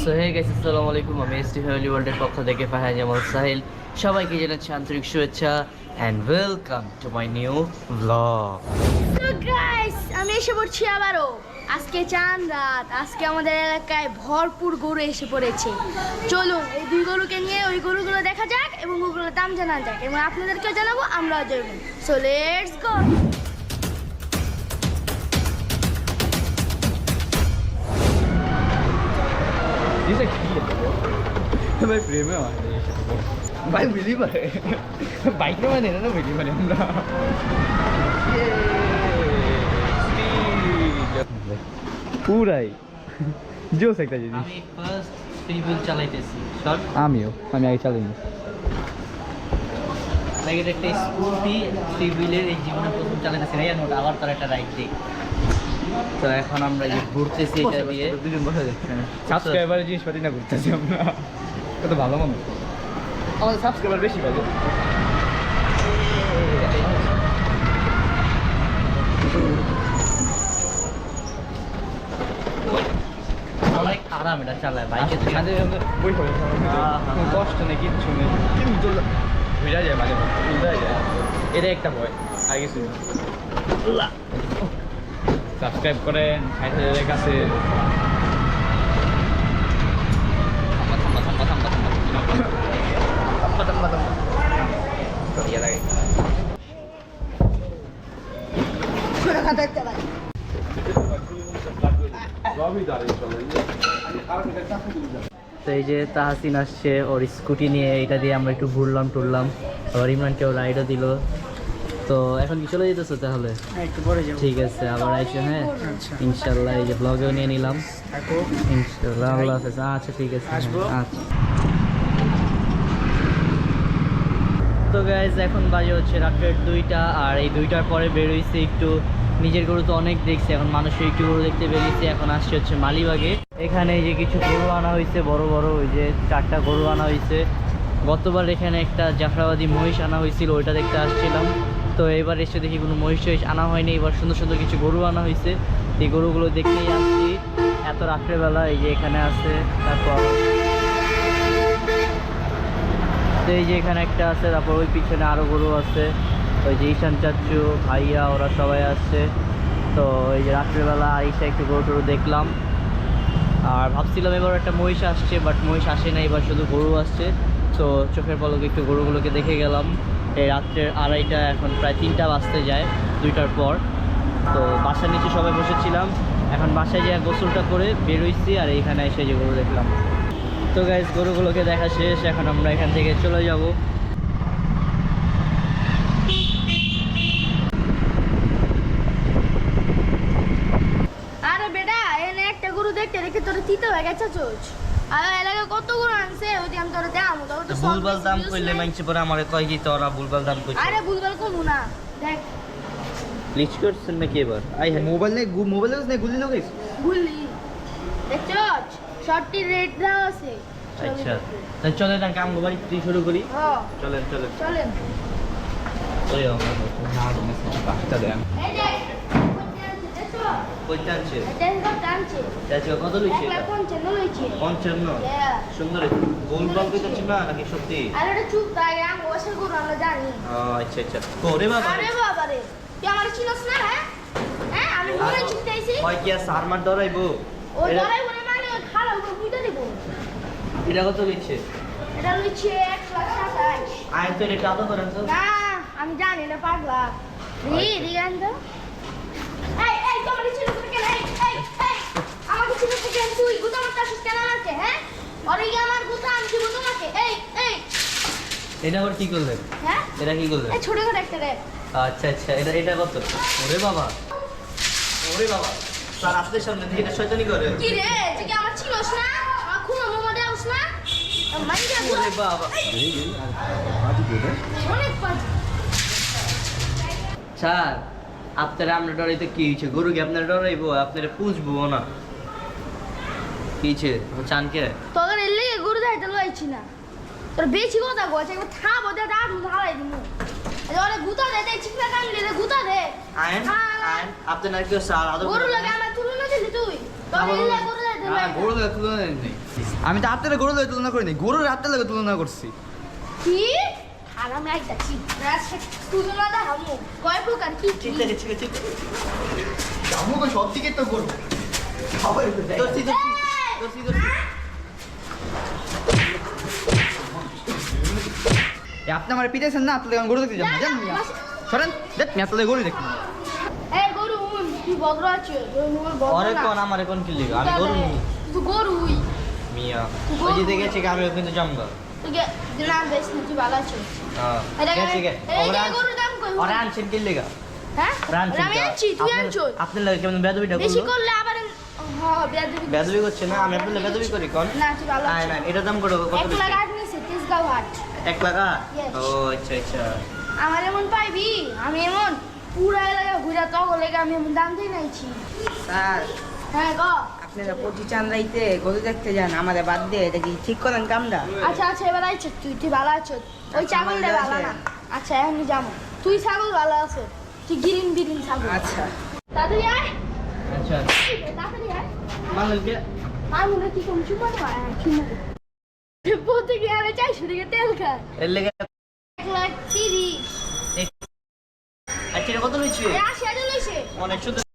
So hey guys, আসসালামু আলাইকুম। আমি এসটি ফ্যামিলি ওয়ার্ল্ডের পক্ষ থেকে ফাহাদ জামাল সাহিল সবাইকে জানাচ্ছি আন্তরিক শুভেচ্ছা and welcome to my new blog. তো গাইস, আমি এসে পড়ছি আবারও। আজকে চাঁদ রাত, আজকে আমাদের এলাকায় ভরপুর গরু এসে পড়েছে। চলুন এই দুই গরুকে নিয়ে ওই গরুগুলো দেখা যাক এবং ওগুলোর দাম জানা যাক এবং আপনাদেরকেও জানাবো, আমরাও জানবো। So let's go. Dice aquí, भाई प्रेम है भाई बिलीवर है बाइक में मैंने ना बिलीवर है हमरा पूरा ही जो सकता है जी আমি ফার্স্ট ফ্রিবিল চালাইতেছি। শর্ট আমিও আমি আগে চালাইনি লাগে একটা স্কুটি ফ্রিবিলের এই জীবনে প্রথম চালাইতেছি না, জানো আবার তার একটা রাইড দিই। তো এখন আমরা যে ঘুরতেছি এটা দিয়ে দুজন বসে যাচ্ছে সাবস্ক্রাইবার জিনিসপাতি না করতেছি আমরা কত ভালো মন্দ আমাদের সাবস্ক্রাইবার বেশি বাজে অনেক আরাম এটা চালায় বাইকে বই পড়ে কষ্ট নেই কিচ্ছু নেই কিন্তু ভিড়া যায় মাঝে মাঝে ভিড়া যায় এটা একটা ভয় আর কিছু সাবস্ক্রাইব করেন 60,000-এর কাছে তো এই যে তাহাসিন আসছে ওর স্কুটি নিয়ে, এটা দিয়ে আমরা একটু ঘুরলাম টুরলাম, আবার ইমরানকেও রাইডও দিল। তো এখন কি চলে যেতেছো তাহলে? একটু পরে যাবো। ঠিক আছে, আবার আইসো। হ্যাঁ ইনশাল্লাহ, এই যে ব্লগেও নিয়ে নিলাম ইনশাল্লাহ। আল্লাহ হাফেজ। আচ্ছা ঠিক আছে, আচ্ছা। তো গাইজ এখন বাজে হচ্ছে রাত্রের 2টা, আর এই 2টার পরে বেরোইছে একটু নিজের গরু তো অনেক দেখছি, এখন মানুষের একটু গরু দেখতে বেরিয়েছে। এখন আসছে হচ্ছে মালিবাগে। এখানে এই যে কিছু গরু আনা হয়েছে, বড় বড় ওই যে 4টা গরু আনা হয়েছে। গতবার এখানে একটা জাফরাবাদী মহিষ আনা হয়েছিল, ওইটা দেখতে আসছিলাম। তো এবার এসে দেখি কোনো মহিষ আনা হয়নি, এবার সুন্দর সুন্দর কিছু গরু আনা হয়েছে। এই গরুগুলো দেখতেই আসছি এত রাত্রেবেলা। এই যে এখানে আছে, তারপর তো এই যে এখানে একটা আছে, তারপর ওই পিছনে আরও গরু আছে। ওই যে ঈশান চাচ্চু ভাইয়া ওরা সবাই আসছে। তো এই যে রাত্রেবেলা আইসা একটু গরু টরু দেখলাম, আর ভাবছিলাম এবার একটা মহিষ আসছে, বাট মহিষ আসে না, এবার শুধু গরু আসছে। তো চোখের পলকে একটু গরুগুলোকে দেখে গেলাম। এই রাত্রের 2:30, এখন প্রায় 3টা বাজতে যায় 2টার পর। তো বাসার নিচে সবাই বসেছিলাম, এখন বাসায় যেয়ে গোসলটা করে বেরোইছি, আর এইখানে এসে যে গরু দেখলাম। তো গাইজ গরুগুলোকে দেখা শেষ, এখন আমরা এখান থেকে চলে যাব। আরে বেটা, এনে একটা গরু দেখতে দেখতে তোর তিতে হয়ে গেছে চোচ। আর এলাকা কত গরু আনছে, ওই আমি তোর দাম তো ভুলভাল দাম কইলে মানছে পরে আমারে কয় কি তোরা ভুলভাল দাম কইছিস। আরে ভুলভাল কমু না, দেখ লিচ করছেন নাকি এবার? আই হ্যাঁ মোবাইল নেই গুলি লোক ভুললি দেখছস, শর্টটি রেট দাও আছে। আচ্ছা তাহলে চলে না কাম বাড়ি তুই শুরু করি। হ্যাঁ চলেন চলেন চলেন। ওই আমরা বাচ্চা দেন এই যে কই টানছে এটা টানছে, আচ্ছা কত লইছে এটা? 155 লইছে। 55 সুন্দর। ভুলভাল কইতাছ না নাকি সত্যি? আরে এটা চুপ তাই, আমি ওসব গরু আমরা জানি। আচ্ছা আচ্ছা ওরে বাবা, আরে বাবা রে, তুই আমার চিনস না? হ্যাঁ হ্যাঁ, আমি মনে চিনতেছি। হয় কি আর সারমার ডরাইবো? ওই লড়াই করে মানে খালা উপর বুঝতে দিব। এটা কত লইছে? এটা লইছে 127। আয় তো এটা কত করেন তো? না আমি জানি না, পাগলা দিগান তো। এই এই তোমার ছিল তো কেন? এই এই এই আমাকে ছিল তো কেন? তুই গুতা আমার কাছে কেন আছে? হ্যাঁ আরে কি আমার গুতা আমি দিব তোমাকে? এই এই এটা আবার কি করলেন? হ্যাঁ এটা কি করলেন? এই ছোট করে একটা রে। আচ্ছা আচ্ছা এটা কত? ওরে বাবা, ওরে বাবা, স্যার আপনাদের সামনে থেকে এটা শয়তানি করে? কি রে, তুই কি আমার চিনস না? আমার খুব মোমো দেওস না? মাই যা ওরে বাবা, অনেক পাঁচ। স্যার আপনারা আমরা ডরাইতে কি হয়েছে? গরু কি আপনারা ডরাইবো? আপনারা পুষবো না কি হয়েছে? চানকে তোদের এলে গরু দাইতে লইছি না, তোর বেশি কথা কইছে, একবার থাম ওদের দাঁত ঢালাই দিমু। ওরে গুতা দে, দে চিকনা কান দিলে গুতা দে। আইন আইন আপনারা কেউ স্যার আদর গরু লাগে আমার তুলনা দিলি তুই, তোর এলে গরু দাইতে আমাদের ভাই গরুর লাগে তুলনা নেই, আমি তো আপনারা গরুর লাগে তুলনা করিনি, গরুর রাতের লাগে তুলনা করছি। কি আর আমি একটা চিত্রাস তুলনা দা হামু কয় প্রকার কি কি আমাকে সব দিকে তো গরু সবাই তো দেয়। আপনি আমার পিটাইছেন না, আপনাদের আমি গরু দেখতে যাবো, জান মিয়া সরেন, দেখ মিয়া আপনাদের গরু দেখুন। এই গরু তুই বদর আছে গরু বদর অরে না কোন আমার এখন কি লিগা আমি গরু নি তুই গরুই মিয়া গরু। ওই যে দেখেছি আমি কিন্তু জামগা তোকে দিলাম বেশ তুই ভালো আছো হ্যাঁ এটা ঠিক আছে এই যে গরুর দাম কই ওরে আনছেন কি লিগা হ্যাঁ রানছেন আমি আনছি তুই আনছো আপনি লাগে কেমন বেদবিটা বেশি করলো করলে আবার হ্যাঁ বেয়াদবি বেদবি করছে না আমি আপনার বেদবি করি কোন না তুই ভালো না আছো না এটা দাম কত কত এক লাখ আট নিছে তেজগাঁও হাট 1 টাকা Yes. ও আচ্ছা আচ্ছা আমার এমন পাইবি আমি এমন পুরা এলাকা ঘুরা তখন লেগে আমি এমন দাম দিয়ে নাইছি স্যার হ্যাঁ গো আপনারা প্রতি চান্দাইতে গরু দেখতে যান, আমাদের বাদ দিয়ে এটা কি ঠিক করেন কামটা? আচ্ছা আচ্ছা এবার আইছো তুই ভালো আছো ওই ছাগলটা ভালো না আচ্ছা আমি যাবো তুই ছাগল ভালো আছো তুই গিরিন বিরিন ছাগল আচ্ছা তাড়াতাড়ি আয় আচ্ছা তাড়াতাড়ি আয় মালকে আর মনে হয় কি কম চুমা না চুমা প্রত্যেক আরে 400 টাকা তেল খায় এর লেগে 1,30,000 আচ্ছা এটা কত লইছে এ 80 টাকা লইছে অনেক সুন্দর